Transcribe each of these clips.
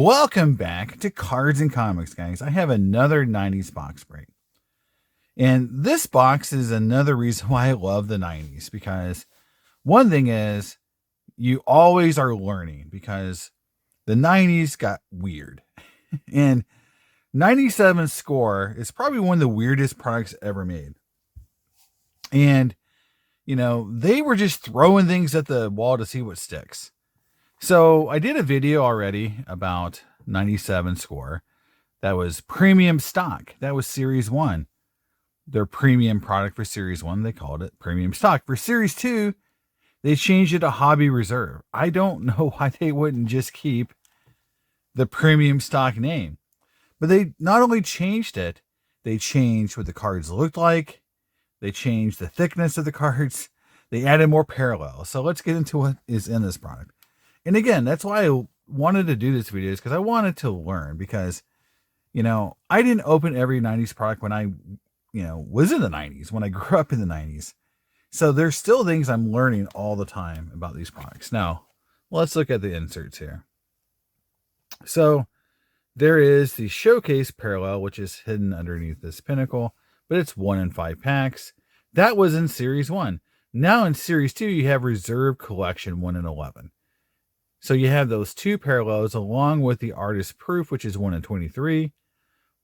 Welcome back to Cards and Comics, guys. I have another 90s box break. And this box is another reason why I love the 90s, because one thing is you always are learning, because the 90s got weird. And 97 Score is probably one of the weirdest products ever made. And, they were just throwing things at the wall to see what sticks. So I did a video already about 97 Score. That was premium stock. That was Series 1. Their premium product for Series 1, they called it premium stock. For Series 2, they changed it to Hobby Reserve. I don't know why they wouldn't just keep the premium stock name. But they not only changed it, they changed what the cards looked like. They changed the thickness of the cards. They added more parallels. So let's get into what is in this product. And again, that's why I wanted to do this video, is because I wanted to learn, because, I didn't open every 90s product when I, was in the 90s, when I grew up in the 90s. So there's still things I'm learning all the time about these products. Now, let's look at the inserts here. So there is the Showcase Parallel, which is hidden underneath this Pinnacle, but it's 1 in 5 packs. That was in Series 1. Now in Series 2, you have Reserve Collection 1 in 11. So you have those two parallels along with the Artist Proof, which is 1 in 23.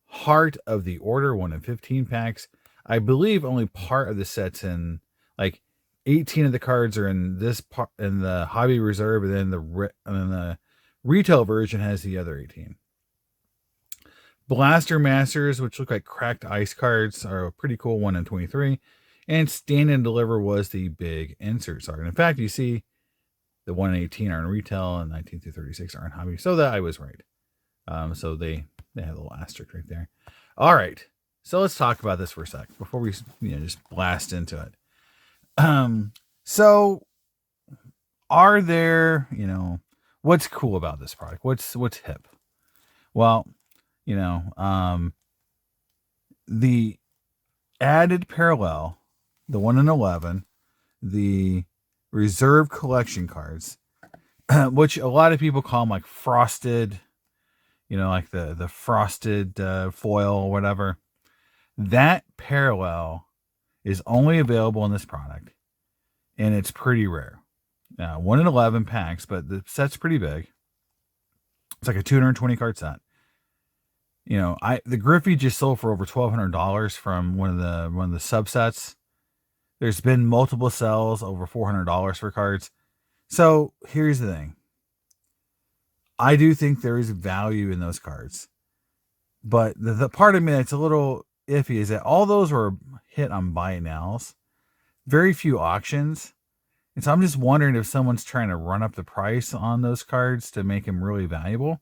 Heart of the Order, 1 in 15 packs. I believe only part of the set's in, like 18 of the cards are in this part, in the Hobby Reserve, and then the retail version has the other 18. Blaster Masters, which look like cracked ice cards, are pretty cool, 1 in 23. And Stand and Deliver was the big inserts art. And in fact, you see the 1 in 18 are in retail, and 19 through 36 are in hobby. So that I was right. So they have a little asterisk right there. All right. So let's talk about this for a sec before we just blast into it. So are there, what's cool about this product? What's hip? Well, the added parallel, the 1 in 11, the Reserve Collection cards, which a lot of people call them like frosted, like the frosted foil or whatever. That parallel is only available in this product, and it's pretty rare. 1 in 11 packs, but the set's pretty big. It's like a 220 card set. The Griffey just sold for over $1,200 from one of the subsets. There's been multiple sales over $400 for cards. So here's the thing. I do think there is value in those cards. But the part of me that's a little iffy is that all those were hit on buy nows. Very few auctions. And so I'm just wondering if someone's trying to run up the price on those cards to make them really valuable.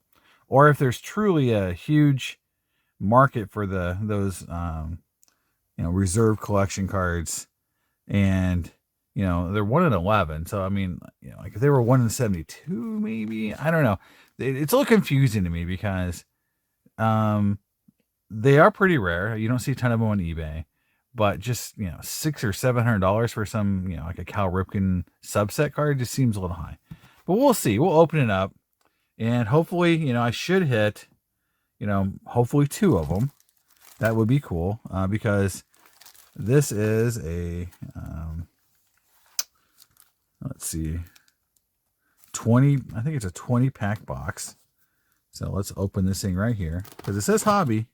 Or if there's truly a huge market for those Reserve Collection cards. And, they're 1 in 11. So, I mean, like if they were 1 in 72, maybe, I don't know. It's a little confusing to me because, they are pretty rare. You don't see a ton of them on eBay, but just, $600 or $700 for some, like a Cal Ripken subset card just seems a little high, but we'll see. We'll open it up and hopefully, I should hit, hopefully 2 of them. That would be cool. Because this is a, let's see, 20, I think it's a 20 pack box. So let's open this thing right here because it says hobby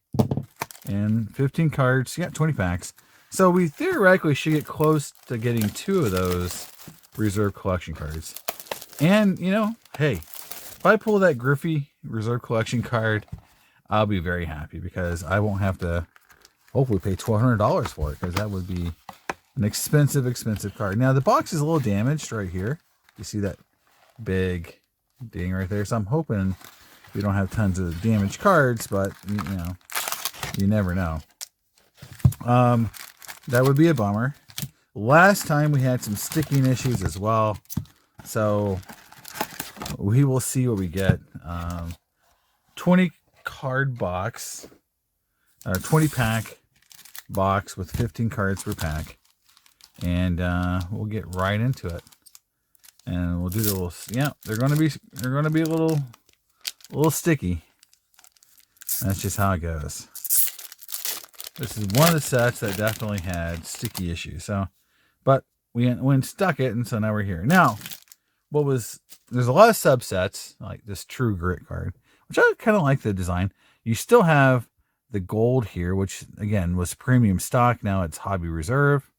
and 15 cards. Yeah, 20 packs. So we theoretically should get close to getting 2 of those Reserve Collection cards. And, hey, if I pull that Griffey Reserve Collection card, I'll be very happy because I won't have to hopefully pay $1,200 for it, because that would be an expensive card. Now, the box is a little damaged right here. You see that big ding right there? So I'm hoping we don't have tons of damaged cards, but, you never know. That would be a bummer. Last time we had some sticking issues as well. So we will see what we get. 20 card box, 20 pack box with 15 cards per pack. And we'll get right into it. And we'll do the little, yeah, they're going to be a little a little sticky. That's just how it goes. This is one of the sets that definitely had sticky issues. So, but we went and stuck it, and so now we're here. Now, there's a lot of subsets, like this True Grit card, which I kind of like the design. You still have the gold here, which again was premium stock. Now it's hobby reserve.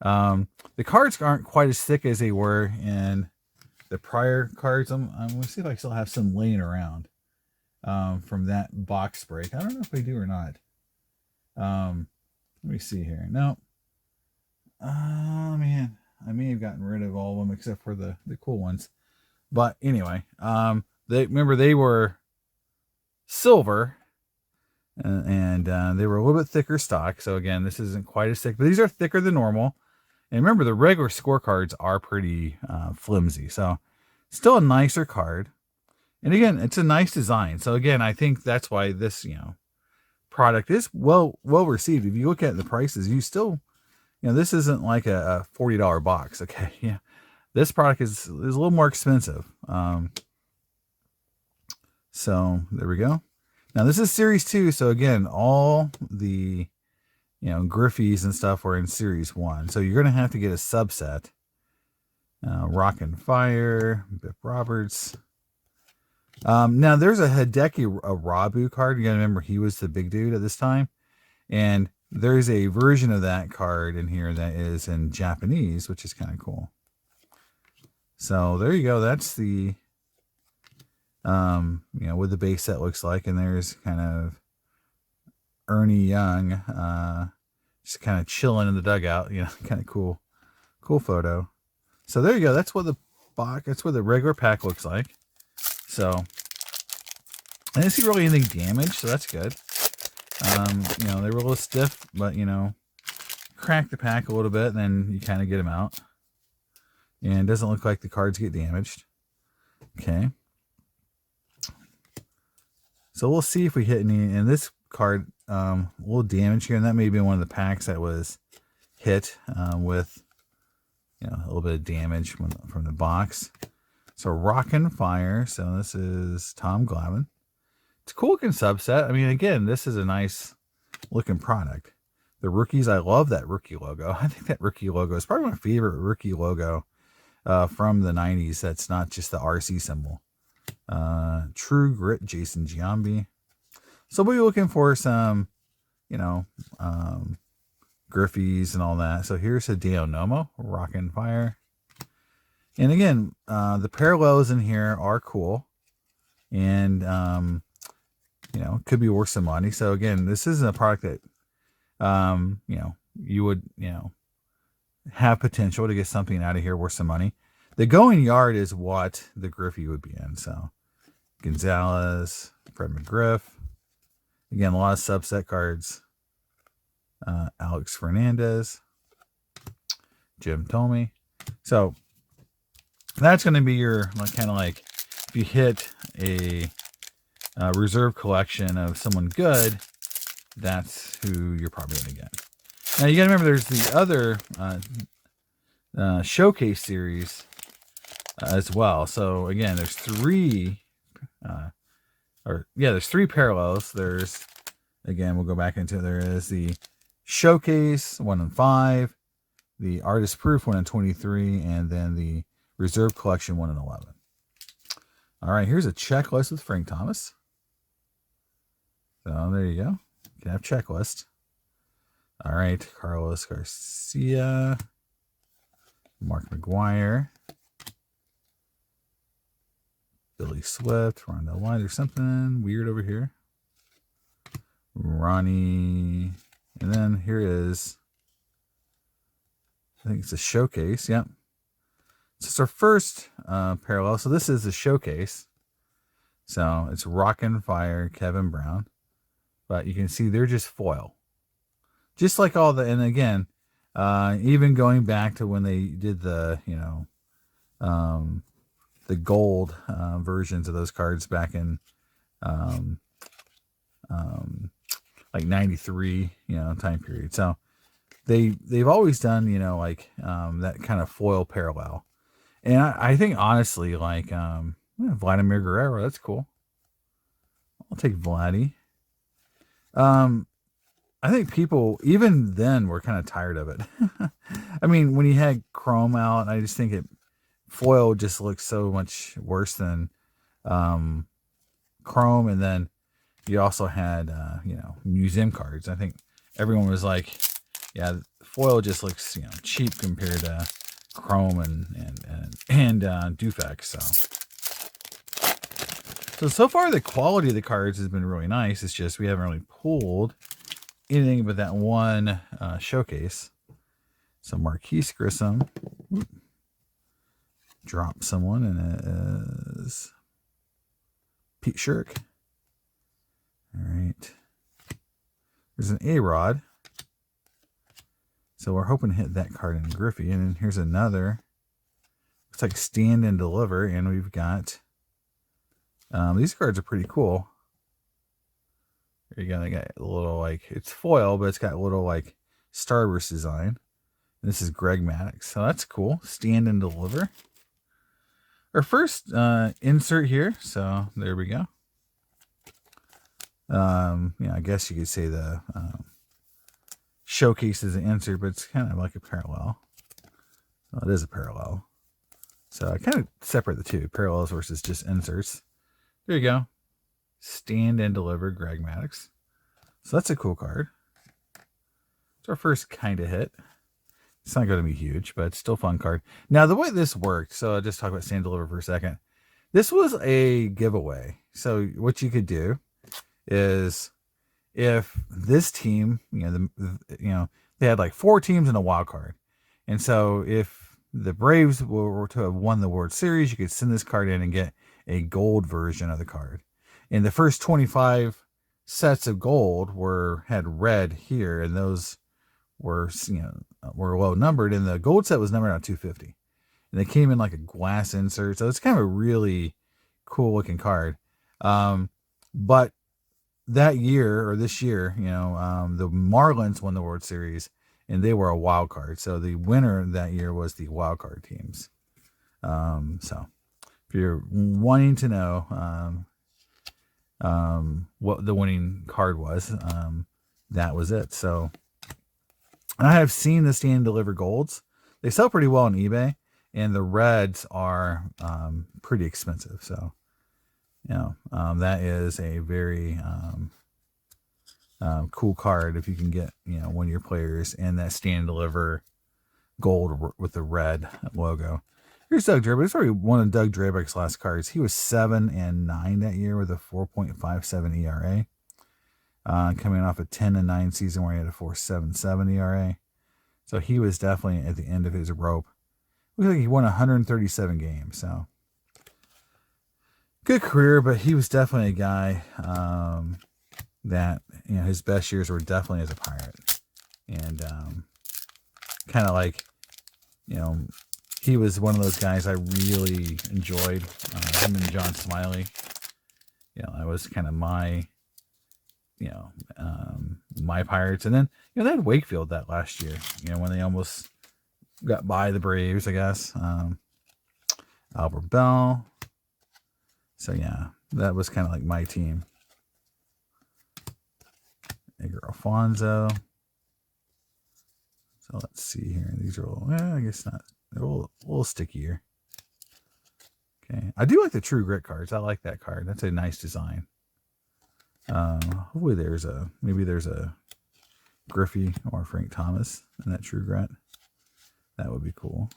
The cards aren't quite as thick as they were in the prior cards. I'm going to see if I still have some laying around from that box break. I don't know if I do or not. Let me see here. No. Man, I may have gotten rid of all of them except for the cool ones. But anyway, they were silver, and they were a little bit thicker stock. So again, this isn't quite as thick, but these are thicker than normal. And remember, the regular scorecards are pretty flimsy. So still a nicer card. And again, it's a nice design. So again, I think that's why this, product is well received. If you look at the prices, you still, this isn't like a $40 box. Okay. Yeah. This product is a little more expensive. So there we go. Now this is series 2. So again, all the, Griffies and stuff were in series 1. So you're going to have to get a subset. Rock and Fire, Biff Roberts. Now there's a Hideki Arabu card. You gotta remember he was the big dude at this time. And there's a version of that card in here that is in Japanese, which is kind of cool. So there you go. That's the, what the base set looks like. And there's kind of Ernie Young, just kind of chilling in the dugout, kind of cool photo. So there you go. That's what the regular pack looks like. So I didn't see really anything damaged, so that's good. They were a little stiff, but crack the pack a little bit, and then you kind of get them out. And it doesn't look like the cards get damaged. Okay. So we'll see if we hit any. And this card, a little damage here, and that may be one of the packs that was hit with a little bit of damage from the box. So Rock and Fire. So this is Tom Glavine. It's a cool looking subset. I mean, again, this is a nice looking product. The rookies, I love that rookie logo. I think that rookie logo is probably my favorite rookie logo from the 90s. That's not just the RC symbol. True Grit, Jason Giambi. So we'll be looking for some, Griffies and all that. So here's Hideo Nomo, Rock and Fire. And again, the parallels in here are cool. And, could be worth some money. So again, this isn't a product that, you would, have potential to get something out of here worth some money. The going yard is what the Griffey would be in. So Gonzalez, Fred McGriff. Again, a lot of subset cards. Alex Fernandez, Jim Thome. So that's going to be your kind of like if you hit a reserve collection of someone good, that's who you're probably going to get. Now you got to remember there's the other showcase series as well. So again, there's three parallels. There's, again, we'll go back into, there is the showcase 1 and 5, the artist proof 1 and 23, and then the reserve collection 1 and 11. All right, here's a checklist with Frank Thomas. So there you go. You can have checklist. All right, Carlos Garcia, Mark McGuire, Billy Swift, Rondell White. There's something weird over here. Ronnie, and then here is, I think it's a showcase. Yep. So it's our first parallel. So this is the showcase. So it's Rock and Fire, Kevin Brown. But you can see they're just foil. Just like all the, and again, even going back to when they did the, the gold versions of those cards back in like 93, time period. So they've always done, that kind of foil parallel. And I think honestly, like Vladimir Guerrero, that's cool. I'll take Vladdy. I think people even then were kind of tired of it. I mean, when you had Chrome out, I just think foil just looks so much worse than Chrome, and then you also had museum cards. I think everyone was like, yeah, foil just looks cheap compared to Chrome and Dufex. So far the quality of the cards has been really nice. It's just we haven't really pulled anything but that one showcase. So Marquise Grissom. Drop someone, and it is Pete Shirk. All right. There's an A-Rod. So we're hoping to hit that card in Griffey. And then here's another. Looks like Stand and Deliver. And we've got... these cards are pretty cool. There you go. They got a little, like... It's foil, but it's got a little, like, Starburst design. And this is Greg Maddux. So that's cool. Stand and Deliver. Our first insert here. So there we go. I guess you could say the showcase is an insert, but it's kind of like a parallel. Well, it is a parallel. So I kind of separate the two, parallels versus just inserts. There you go. Stand and Deliver, Greg Maddux. So that's a cool card. It's our first kind of hit. It's not going to be huge, but it's still a fun card. Now, the way this worked, so I'll just talk about Stand and Deliver for a second. This was a giveaway. So what you could do is if this team, they had like 4 teams and a wild card. And so if the Braves were to have won the World Series, you could send this card in and get a gold version of the card. And the first 25 sets of gold had red here, and those were low numbered, and the gold set was numbered on 250. And they came in like a glass insert. So it's kind of a really cool looking card. But that year, or this year, the Marlins won the World Series, and they were a wild card. So the winner that year was the wild card teams. So if you're wanting to know what the winning card was, that was it. So I have seen the Stand and Deliver golds. They sell pretty well on eBay, and the reds are pretty expensive. So that is a very cool card if you can get one of your players and that Stand and Deliver gold with the red logo. Here's Doug Drabeck. It's already one of Doug Drabeck's last cards. He was 7-9 that year with a 4.57 ERA. Coming off a 10-9 season where he had a 4.77 ERA. So he was definitely at the end of his rope. Looks like he won 137 games. So good career, but he was definitely a guy that his best years were definitely as a Pirate, and kind of like he was one of those guys I really enjoyed. Him and John Smiley. That was kind of my my Pirates, and then they had Wakefield that last year. When they almost got by the Braves, I guess. Albert Bell. So yeah, that was kind of like my team. Edgar Alfonso. So let's see here. These are I guess not. They're a little stickier. Okay. I do like the True Grit cards. I like that card. That's a nice design. Hopefully maybe there's a Griffey or Frank Thomas in that True Grit. That would be cool.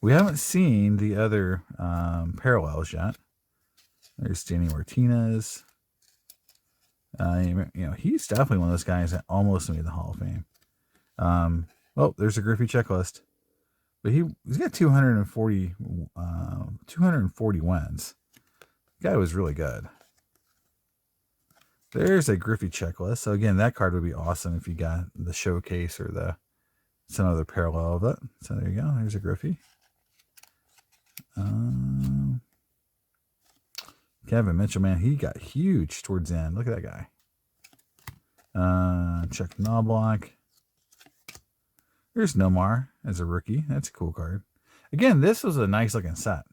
We haven't seen the other parallels yet. There's Danny Martinez. He's definitely one of those guys that almost made the Hall of Fame. There's a Griffey checklist. But he's got 240 wins. The guy was really good. There's a Griffey checklist. So again, that card would be awesome if you got the showcase or some other parallel of it. So there you go. There's a Griffey. Kevin Mitchell, man, he got huge towards the end. Look at that guy. Chuck Knobloch. There's Nomar as a rookie. That's a cool card. Again, this was a nice looking set.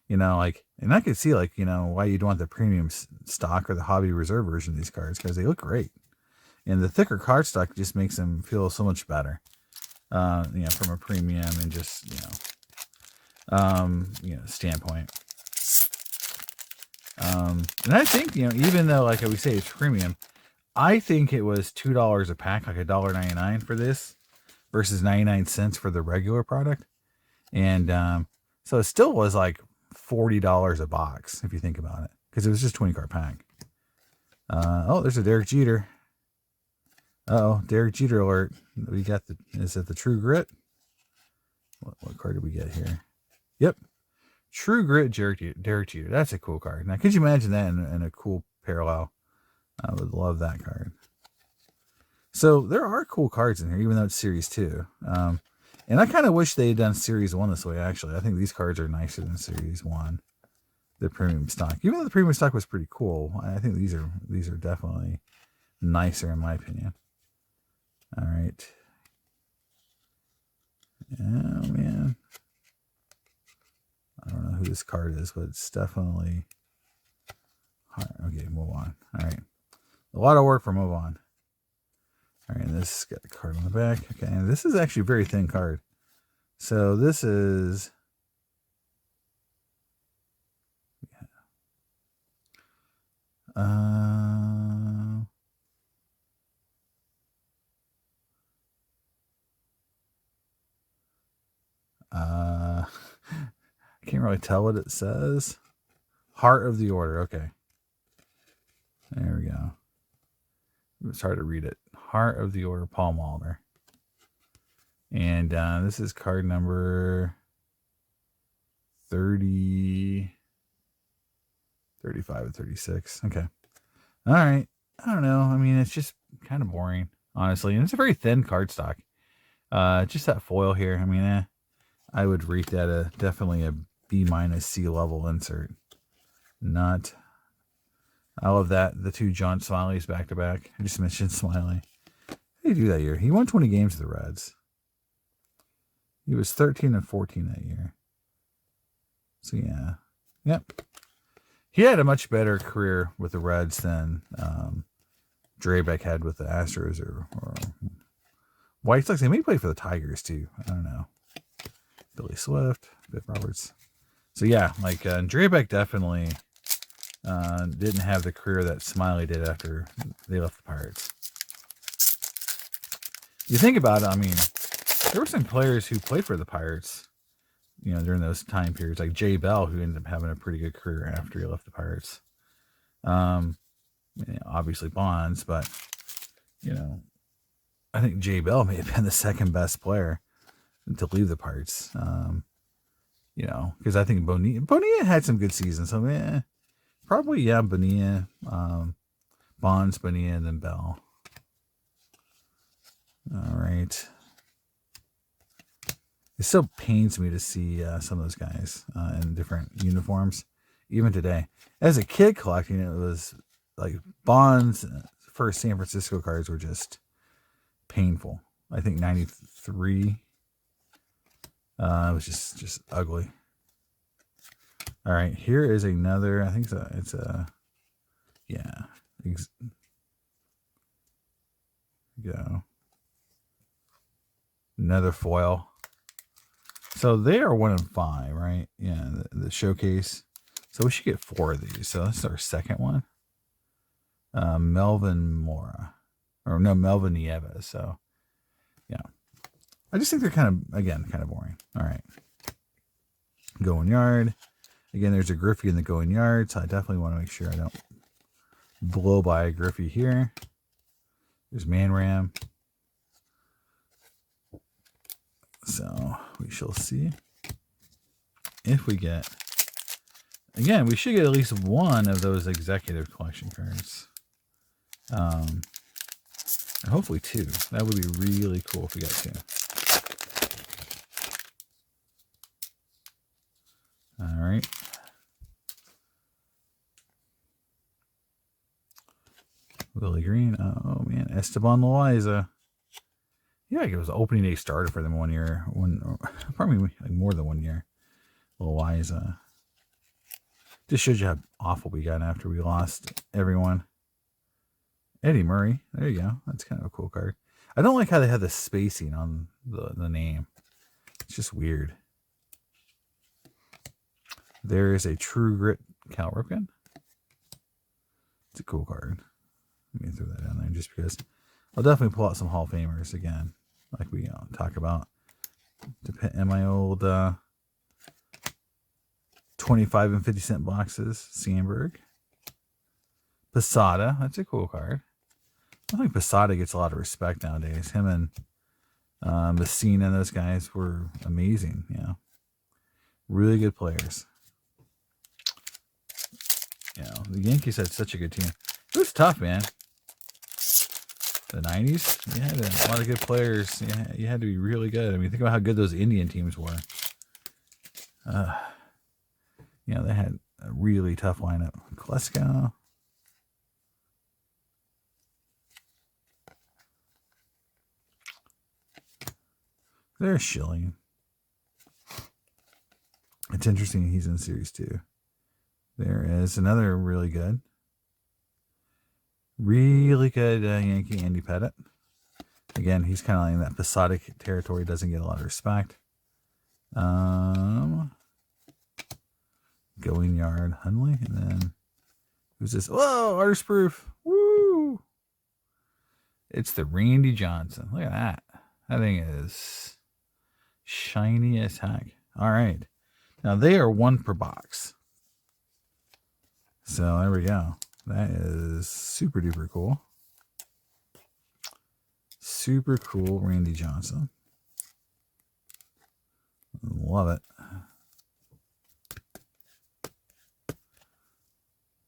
You know, like, and I could see, like, you know, why you'd want the premium stock or the hobby reserve version of these cards, because they look great. And the thicker card stock just makes them feel so much better. You know, from a premium and just, standpoint. And I think, you know, even though, like we say, it's premium, I think it was $2 a pack, like $1.99 for this versus 99 cents for the regular product. And so it still was like $40 a box, if you think about it, because it was just 20 card pack. Oh, there's a Derek Jeter. Uh-oh, Derek Jeter alert. We got is it the True Grit? What card did we get here? Yep. True Grit Derek Jeter. That's a cool card. Now, could you imagine that in a cool parallel? I would love that card. So there are cool cards in here, even though it's Series 2. And I kind of wish they had done Series 1 this way, actually. I think these cards are nicer than Series 1. The premium stock. Even though the premium stock was pretty cool, I think these are definitely nicer in my opinion. All right. Oh, man. I don't know who this card is, but it's definitely... Okay, move on. All right. A lot of work for move on. All right, this got a card on the back. Okay, and this is actually a very thin card. So this is... I can't really tell what it says. Heart of the Order. Okay. There we go. It's hard to read it. Heart of the Order, Paul Molitor. And this is card number 30, 35, and 36. Okay. All right. I don't know. I mean, it's just kind of boring, honestly. And it's a very thin cardstock. Just that foil here. I mean, I would rate that definitely a B- C level insert. Not. I love that. The two John Smileys back to back. I just mentioned Smiley. How did he do that year? He won 20 games with the Reds. He was 13 and 14 that year. So yeah. Yep. He had a much better career with the Reds than Drabek had with the Astros or White Sox. They may play for the Tigers too. I don't know. Billy Swift, Biff Roberts. So yeah, like Drabek definitely didn't have the career that Smiley did after they left the Pirates. You think about it, I mean, there were some players who played for the Pirates, you know, during those time periods, like Jay Bell, who ended up having a pretty good career after he left the Pirates. Obviously Bonds, but, you know, I think Jay Bell may have been the second best player to leave the Pirates. You know, because I think Bonilla had some good seasons. So, probably, yeah, Bonilla, Bonds, Bonilla, and then Bell. All right. It still pains me to see some of those guys in different uniforms, even today. As a kid collecting, it was like Bonds' first San Francisco cards were just painful. I think 93. It was just ugly. All right, here is another. I think it's a yeah. Go. Another foil. So they are 1 and 5, right? Yeah, the showcase. So we should get 4 of these. So that's our second one. Melvin Mora, or no, Melvin Nieves. So yeah, I just think they're kind of boring. All right, Going Yard. Again, there's a Griffey in the Going Yard, so I definitely want to make sure I don't blow by a Griffey here. There's Man Ram. So we shall see if we get, again, we should get at least one of those executive collection cards. And hopefully 2. That would be really cool if we got 2. All right. Willie Green. Oh, man. Esteban Loaiza. Yeah, it was an opening day starter for them 1 year. Probably like more than 1 year. Loaiza. Just shows you how awful we got after we lost everyone. Eddie Murray. There you go. That's kind of a cool card. I don't like how they have the spacing on the name. It's just weird. There is a True Grit Cal Ripken. It's a cool card. Let me throw that in there just because I'll definitely pull out some Hall of Famers again, like we talk about. In my old 25 and 50 cent boxes, Sandberg. Posada, that's a cool card. I think Posada gets a lot of respect nowadays. Him and Messina and those guys were amazing. Yeah, really good players. The Yankees had such a good team. It was tough, man. The 90s, you had a lot of good players. You had to be really good. I mean, think about how good those Indian teams were. They had a really tough lineup. Klesko. There's Schilling. It's interesting he's in Series 2. There is another really good Yankee, Andy Pettitte. Again, he's kind of like in that Posada territory, doesn't get a lot of respect. Going Yard, Hundley, and then who's this? Whoa, artist proof. Woo! It's the Randy Johnson. Look at that. That thing is shiny as heck. All right. Now they are 1 per box. So there we go. That is super duper cool. Super cool Randy Johnson. Love it.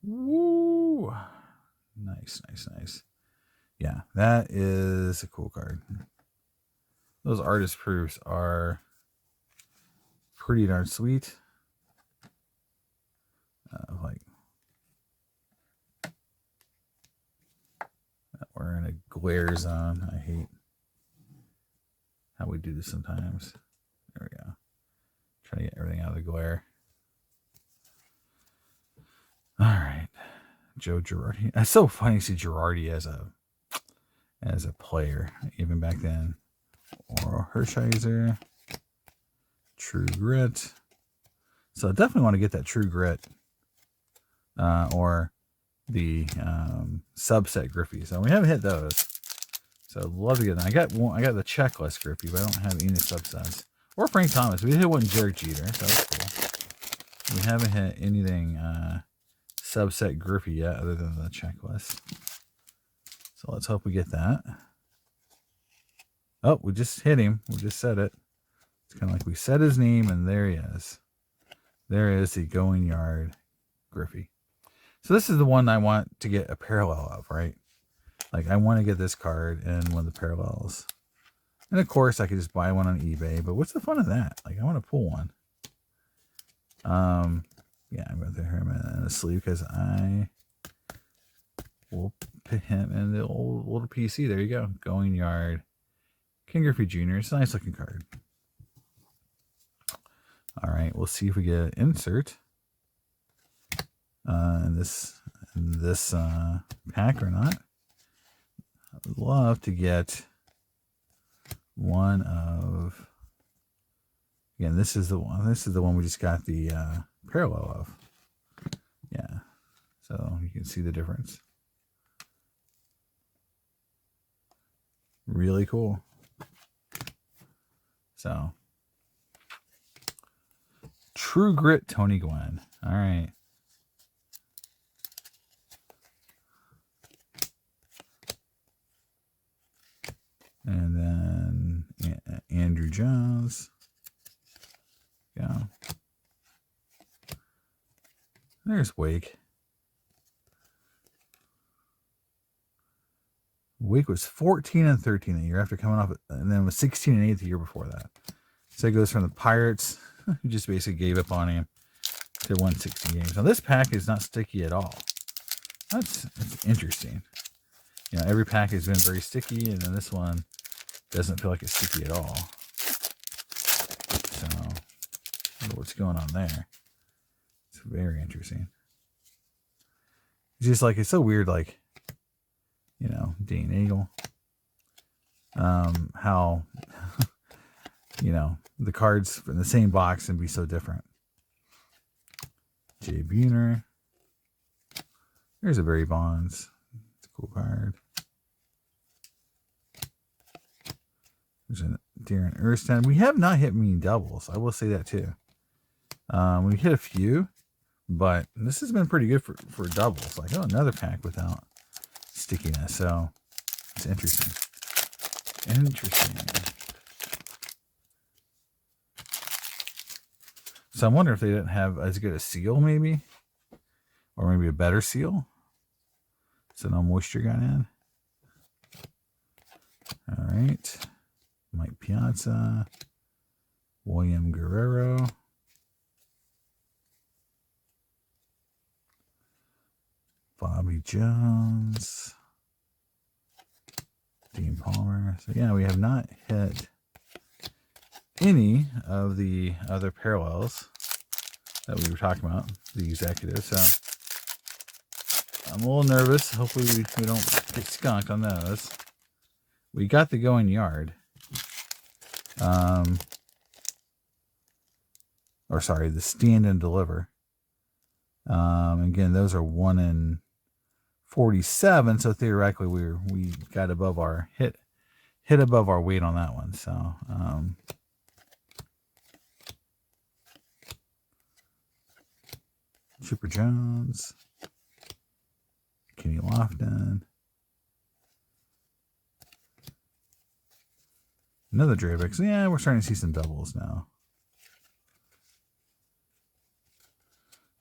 Woo! Nice. Yeah, that is a cool card. Those artist proofs are pretty darn sweet. We're in a glare zone. I hate how we do this sometimes. There we go. Try to get everything out of the glare. All right. Joe Girardi. It's so funny to see Girardi as a player, even back then. Or Hershiser. True Grit. So I definitely want to get that True Grit. Or the subset Griffey. So we haven't hit those. So I'd love to get them. I got the checklist Griffey, but I don't have any subsets. Or Frank Thomas. We hit one Jerry Jeter, so that's cool. We haven't hit anything subset Griffey yet other than the checklist. So let's hope we get that. Oh, we just hit him. We just said it. It's kind of like we said his name, and there he is. There is the Going Yard Griffey. So this is the one I want to get a parallel of, right? Like I want to get this card in one of the parallels. And of course I could just buy one on eBay, but what's the fun of that? Like I want to pull one. Yeah, I'm going to throw him in a sleeve because I will put him in the old little PC. There you go. Going Yard. Ken Griffey Jr. It's a nice looking card. All right, we'll see if we get an insert. In this pack or not. I would love to get one of. Again, this is the one. This is the one we just got the parallel of. Yeah, so you can see the difference. Really cool. So, True Grit, Tony Gwynn. All right. And then Andrew Jones. Yeah. There's Wake. Wake was 14 and 13 the year after coming off, and then was 16 and 8 the year before that. So it goes from the Pirates, who just basically gave up on him, to won 16 games. Now this pack is not sticky at all. That's interesting. You know, every pack has been very sticky, and then this one doesn't feel like it's sticky at all. So, I wonder what's going on there. It's very interesting. It's just like, it's so weird, like, you know, Dean Eagle. How, you know, the cards in the same box can be so different. Jay Buhner. There's a Barry Bonds. It's a cool card. There's a Darren Ersten. We have not hit many doubles. I will say that too. We hit a few, but this has been pretty good for doubles. Like, oh, another pack without stickiness. So it's interesting. So I wonder if they didn't have as good a seal, maybe, or maybe a better seal, so no moisture got in. All right, Mike Piazza, William Guerrero, Bobby Jones, Dean Palmer. So yeah, we have not hit any of the other parallels that we were talking about, the executives. So I'm a little nervous. Hopefully we don't get skunked on those. We got the going yard. Or sorry, the stand and deliver. Again, those are 1 in 47. So theoretically we got above our hit above our weight on that one. So Chipper Jones, Kenny Lofton, another Dravex. Yeah, we're starting to see some doubles now.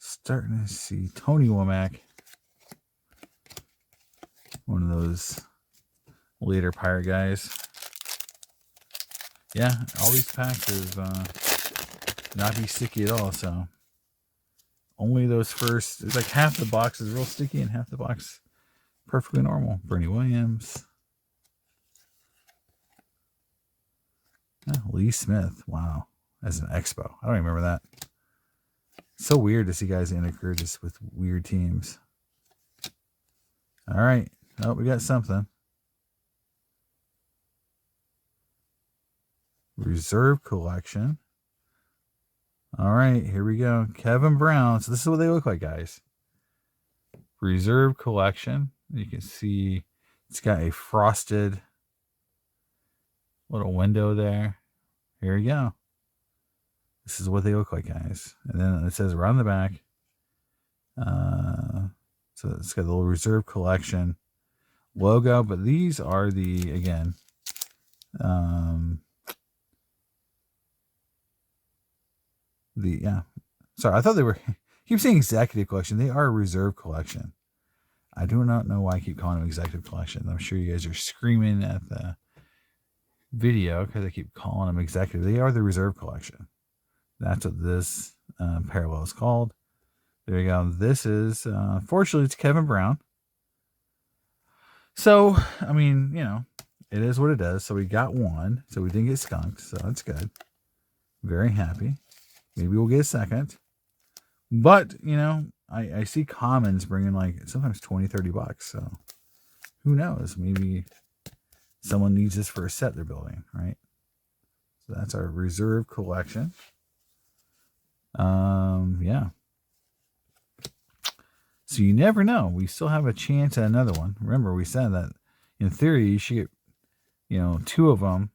Starting to see Tony Womack, one of those later Pirate guys. Yeah, all these packs have not be sticky at all, so only those first, it's like half the box is real sticky and half the box perfectly normal. Bernie Williams. Lee Smith. Wow. As an expo. I don't even remember that. It's so weird to see guys enter just with weird teams. All right. Oh, we got something. Reserve collection. All right, here we go. Kevin Brown. So this is what they look like, guys. Reserve collection. You can see it's got a frosted little window there. Here we go. This is what they look like, guys. And then it says around the back. So it's got the little reserve collection logo, but these are the, again, sorry, I thought they were, I keep saying executive collection. They are a reserve collection. I do not know why I keep calling them executive collection. I'm sure you guys are screaming at the video because I keep calling them executive. They are the reserve collection. That's what this parallel is called. There you go. This is, fortunately, it's Kevin Brown. So, I mean, you know, it is what it is. So we got one. So we didn't get skunked. So that's good. Very happy. Maybe we'll get a second. But, you know, I see commons bringing like sometimes $20-$30. So who knows? Maybe someone needs this for a set they're building, right? So that's our reserve collection. Yeah. So you never know. We still have a chance at another one. Remember, we said that in theory you should get, you know, 2 of them,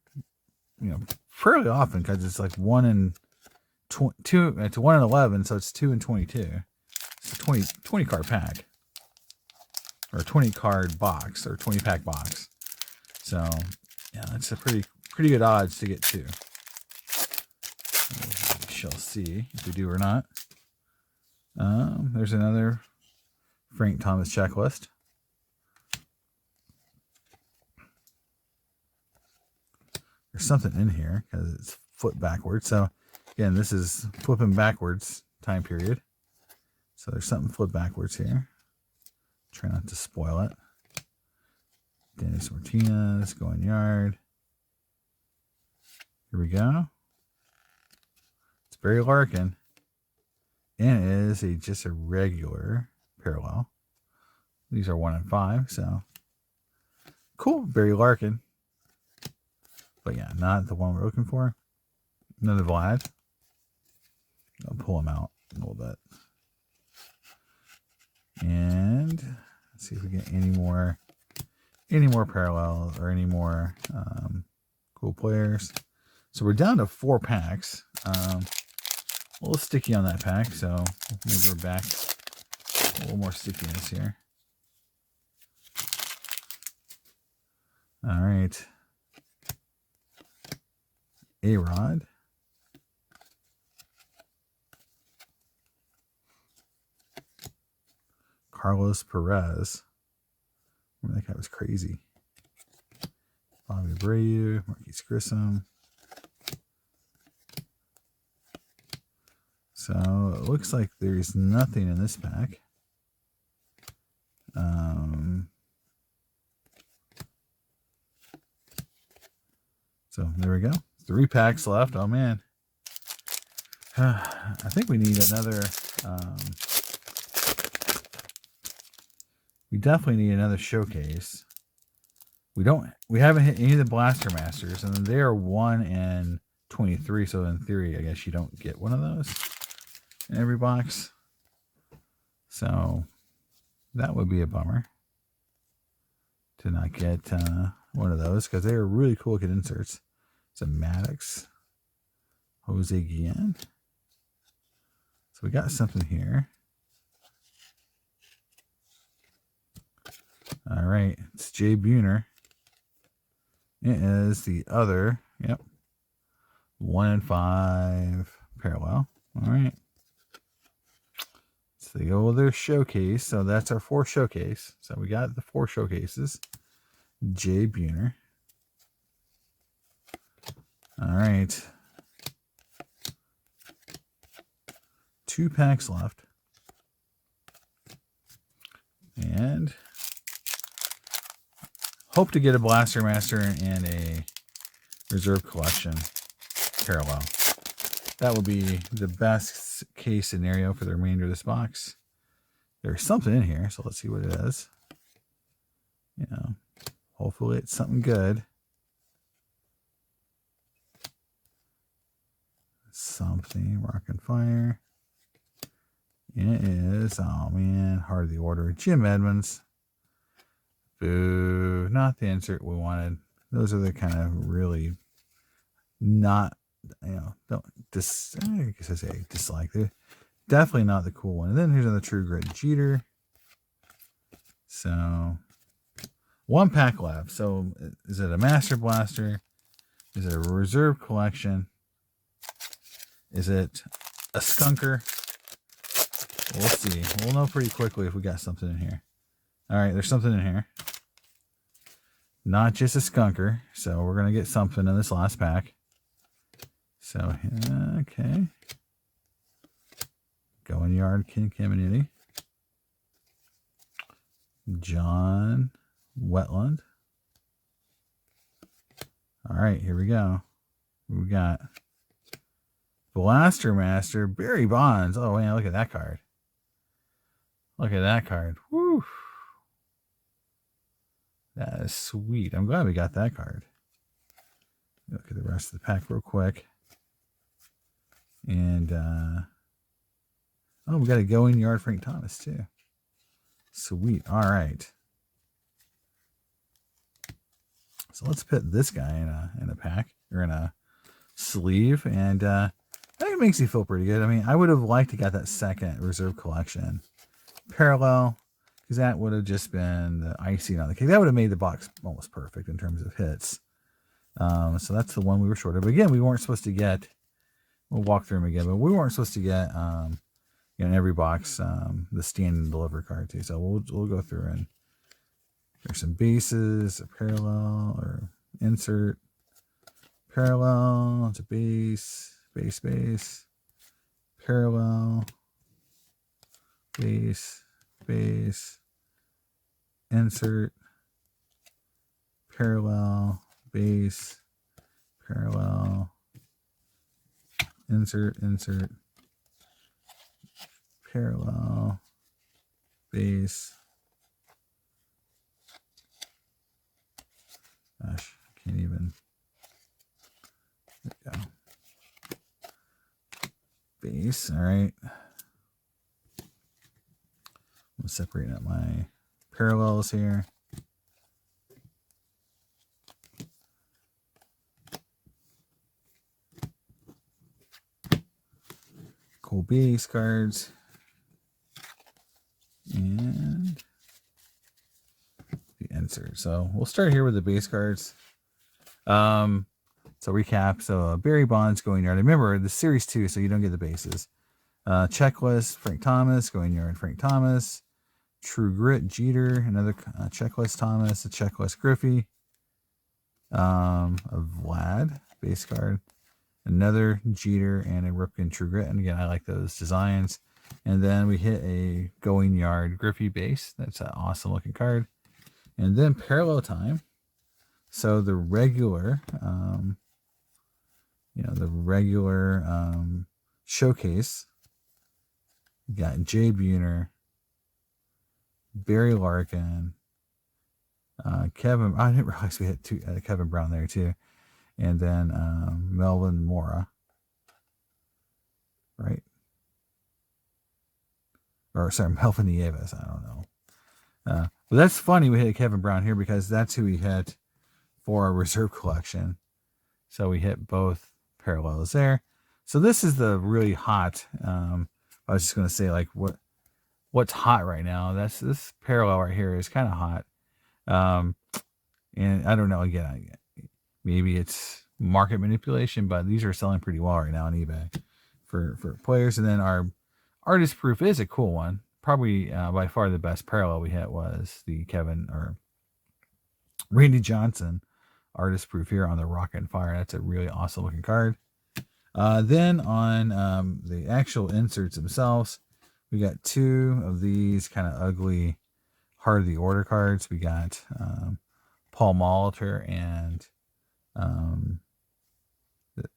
you know, fairly often because it's like 1 in 2. It's 1 in 11, so it's 2 in 22. It's a 20 card pack, or a 20 card box, or 20 pack box. So yeah, that's a pretty good odds to get 2. We shall see if we do or not. There's another Frank Thomas checklist. There's something in here because it's flipped backwards. So again, this is flipping backwards time period. So there's something flipped backwards here. Try not to spoil it. Dennis Martinez, going yard. Here we go. It's Barry Larkin. And it is just a regular parallel. These are 1 and 5, so cool. Barry Larkin. But yeah, not the one we're looking for. Another Vlad. I'll pull him out a little bit. And let's see if we get any more parallels or any more cool players. So we're down to 4 packs. A little sticky on that pack, so maybe we're back a little more stickiness here. All right. A-Rod. Carlos Perez. That guy was crazy. Bobby Abreu, Marquise Grissom. So it looks like there's nothing in this pack. So there we go. 3 packs left. Oh man. I think we need another. We definitely need another showcase. We haven't hit any of the Blaster Masters, and they are 1 in 23. So in theory, I guess you don't get one of those in every box. So that would be a bummer to not get one of those, because they are really cool looking inserts. It's a Maddox, Jose Guillen. So we got something here. All right, it's Jay Buhner. It is the other, 1 in 5 parallel. All right. It's the other showcase. So that's our 4 showcase. So we got the 4 showcases. Jay Buhner. All right. 2 packs left. And hope to get a Blaster Master and a Reserve Collection parallel. That would be the best case scenario for the remainder of this box. There's something in here, so let's see what it is. Hopefully it's something good. Something, Rock and Fire. And it is, oh man, Heart of the Order. Jim Edmonds. Boo, not the insert we wanted. Those are the kind of really not, don't I guess I say dislike. They're definitely not the cool one. And then here's another True Grit Jeter. So 1 pack left. So is it a Master Blaster? Is it a Reserve Collection? Is it a Skunker? We'll see. We'll know pretty quickly if we got something in here. All right, there's something in here. Not just a Skunker. So we're going to get something in this last pack. So, okay. Going Yard, Ken Caminiti. John Wetland. All right, here we go. We got Blaster Master, Barry Bonds. Oh, man, look at that card. Look at that card. Woo. That is sweet. I'm glad we got that card. Look at the rest of the pack real quick. And, oh, we got a Going Yard Frank Thomas, too. Sweet. All right. So let's put this guy in a pack, or in a sleeve. And I think it makes you feel pretty good. I mean, I would have liked to get that second Reserve Collection parallel, because that would have just been the icing on the cake. That would have made the box almost perfect in terms of hits. So that's the one we were short of. But again, we weren't supposed to get, we'll walk through them again, but we weren't supposed to get, in every box, the stand and deliver card too. So we'll go through, and there's some bases, a parallel, or insert, parallel, it's a base, parallel, base, insert, parallel, base, parallel, insert, parallel, base. Gosh, I can't even. There we go. Base, all right. I'm separating up my parallels here. Cool base cards. And the insert. So we'll start here with the base cards. So recap. So Barry Bonds, Going Yard. Remember, the Series 2, so you don't get the bases. Checklist, Frank Thomas, Going Yard, Frank Thomas. True Grit, Jeter, another checklist Thomas, a checklist Griffey. A Vlad, base card. Another Jeter and a Ripken True Grit. And again, I like those designs. And then we hit a Going Yard Griffey base. That's an awesome looking card. And then Parallel Time. So the regular, showcase. We got Jay Buhner, Barry Larkin, Kevin. I didn't realize we had two Kevin Brown there too, and then Melvin Mora, right? Or sorry, Melvin Nieves. I don't know. But that's funny. We hit Kevin Brown here because that's who we hit for our reserve collection. So we hit both parallels there. So this is the really hot. I was just going to say like what's hot right now. That's this parallel right here is kind of hot. And I don't know, again, maybe it's market manipulation, but these are selling pretty well right now on eBay for players. And then our artist proof is a cool one. Probably by far the best parallel we hit was the Randy Johnson artist proof here on the Rocket and Fire. That's a really awesome looking card. Then on the actual inserts themselves, we got two of these kind of ugly Heart of the Order cards. We got Paul Molitor and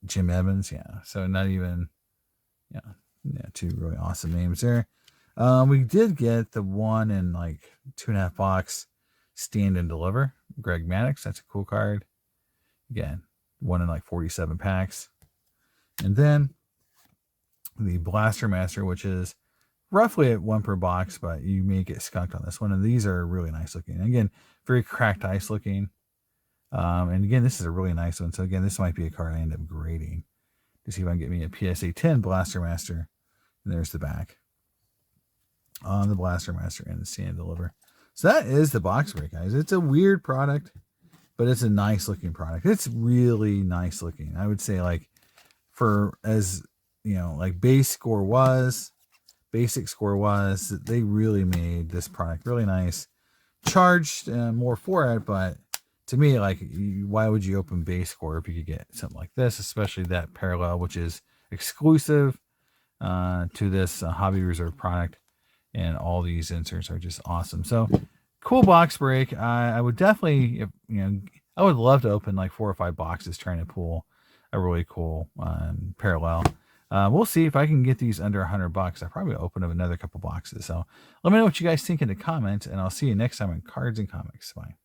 Jim Evans. Yeah, so not even, two really awesome names there. We did get the one in like 2.5 box Stand and Deliver, Greg Maddux. That's a cool card. Again, one in like 47 packs. And then the Blaster Master, which is roughly at one per box, but you may get skunked on this one. And these are really nice looking. Again, very cracked ice looking. And again, this is a really nice one. So again, this might be a card I end up grading to see if I can get me a PSA 10 Blaster Master. And there's the back on the Blaster Master and the Stand and Deliver. So that is the box break, guys. It's a weird product, but it's a nice looking product. It's really nice looking. I would say like for as, like basic score was, they really made this product really nice. Charged more for it, but to me, like, why would you open base score if you could get something like this, especially that parallel, which is exclusive to this Hobby Reserve product. And all these inserts are just awesome. So cool box break. I would definitely, I would love to open like 4 or 5 boxes trying to pull a really cool parallel. We'll see if I can get these under $100. I'll probably open up another couple boxes. So let me know what you guys think in the comments, and I'll see you next time on Cards and Comics. Bye.